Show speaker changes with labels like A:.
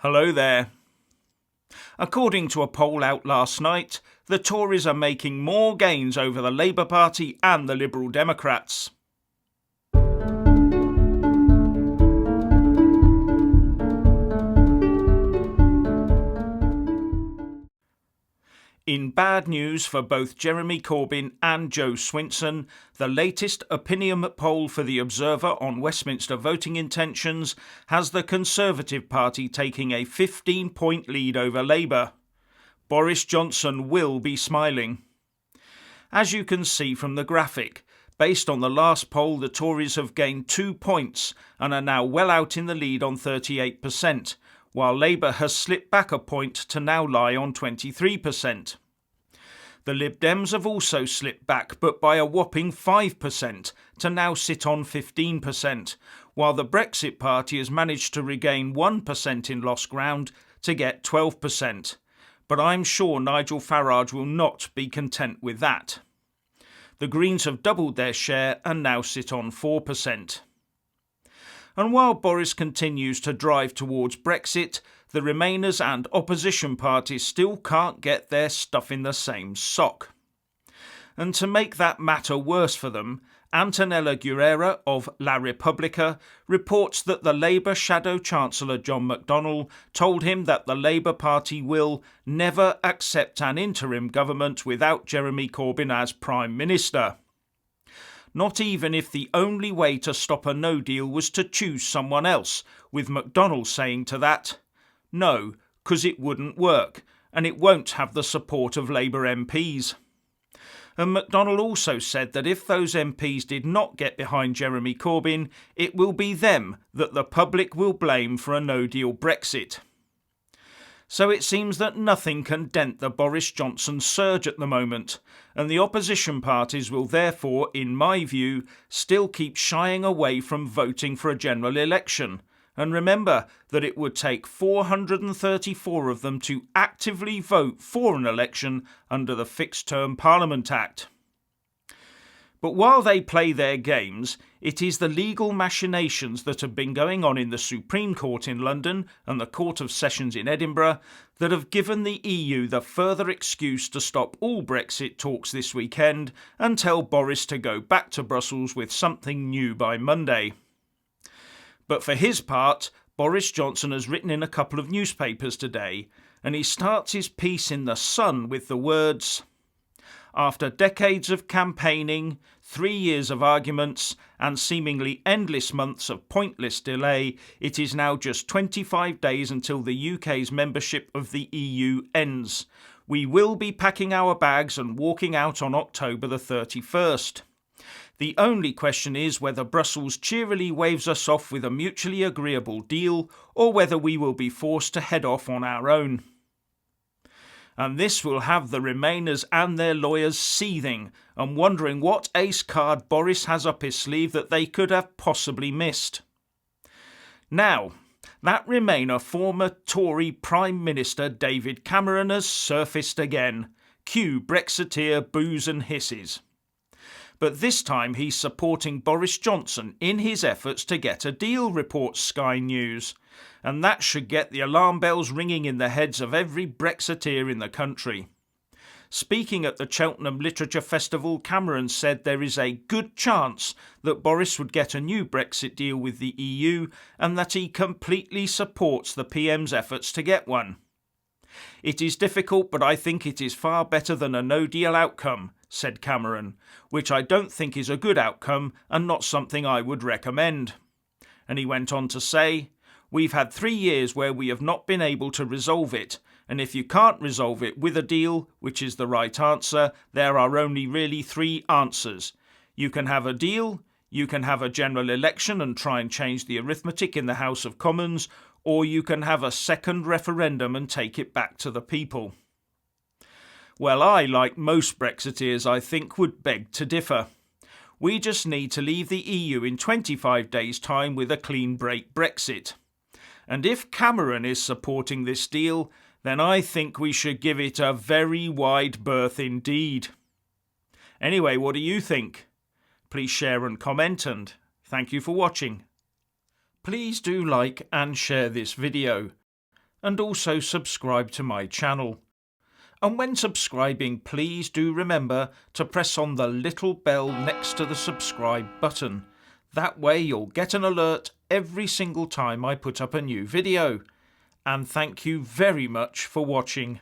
A: Hello there. According to a poll out last night, the Tories are making more gains over the Labour Party and the Liberal Democrats. In bad news for both Jeremy Corbyn and Jo Swinson, the latest Opinium poll for The Observer on Westminster voting intentions has the Conservative Party taking a 15-point lead over Labour. Boris Johnson will be smiling. As you can see from the graphic, based on the last poll, the Tories have gained 2 points and are now well out in the lead on 38%. While Labour has slipped back a point to now lie on 23%. The Lib Dems have also slipped back, but by a whopping 5% to now sit on 15%, while the Brexit Party has managed to regain 1% in lost ground to get 12%. But I'm sure Nigel Farage will not be content with that. The Greens have doubled their share and now sit on 4%. And while Boris continues to drive towards Brexit, the Remainers and opposition parties still can't get their stuff in the same sock. And to make that matter worse for them, Antonella Guerrera of La Repubblica reports that the Labour Shadow Chancellor John McDonnell told him that the Labour Party will never accept an interim government without Jeremy Corbyn as Prime Minister. Not even if the only way to stop a no deal was to choose someone else, with McDonnell saying to that, "No, 'cause it wouldn't work, and it won't have the support of Labour MPs." And McDonnell also said that if those MPs did not get behind Jeremy Corbyn, it will be them that the public will blame for a no-deal Brexit. So it seems that nothing can dent the Boris Johnson surge at the moment, and the opposition parties will therefore, in my view, still keep shying away from voting for a general election. And remember that it would take 434 of them to actively vote for an election under the Fixed Term Parliament Act. But while they play their games, it is the legal machinations that have been going on in the Supreme Court in London and the Court of Sessions in Edinburgh that have given the EU the further excuse to stop all Brexit talks this weekend and tell Boris to go back to Brussels with something new by Monday. But for his part, Boris Johnson has written in a couple of newspapers today, and he starts his piece in The Sun with the words, "After decades of campaigning, 3 years of arguments, and seemingly endless months of pointless delay, it is now just 25 days until the UK's membership of the EU ends. We will be packing our bags and walking out on October the 31st. The only question is whether Brussels cheerily waves us off with a mutually agreeable deal, or whether we will be forced to head off on our own." And this will have the Remainers and their lawyers seething and wondering what ace card Boris has up his sleeve that they could have possibly missed. Now, that Remainer former Tory Prime Minister David Cameron has surfaced again. Cue Brexiteer boos and hisses. But this time he's supporting Boris Johnson in his efforts to get a deal, reports Sky News. And that should get the alarm bells ringing in the heads of every Brexiteer in the country. Speaking at the Cheltenham Literature Festival, Cameron said there is a good chance that Boris would get a new Brexit deal with the EU and that he completely supports the PM's efforts to get one. "It is difficult, but I think it is far better than a no-deal outcome," said Cameron, which I don't think is a good outcome and not something I would recommend. And he went on to say, "We've had 3 years where we have not been able to resolve it, and if you can't resolve it with a deal, which is the right answer, there are only really 3 answers. You can have a deal, you can have a general election and try and change the arithmetic in the House of Commons, or you can have a second referendum and take it back to the people." Well, I, like most Brexiteers, I think, would beg to differ. We just need to leave the EU in 25 days' time with a clean break Brexit. And if Cameron is supporting this deal, then I think we should give it a very wide berth indeed. Anyway, what do you think? Please share and comment, and thank you for watching. Please do like and share this video. and also subscribe to my channel. And when subscribing, please do remember to press on the little bell next to the subscribe button. That way you'll get an alert every single time I put up a new video. And thank you very much for watching.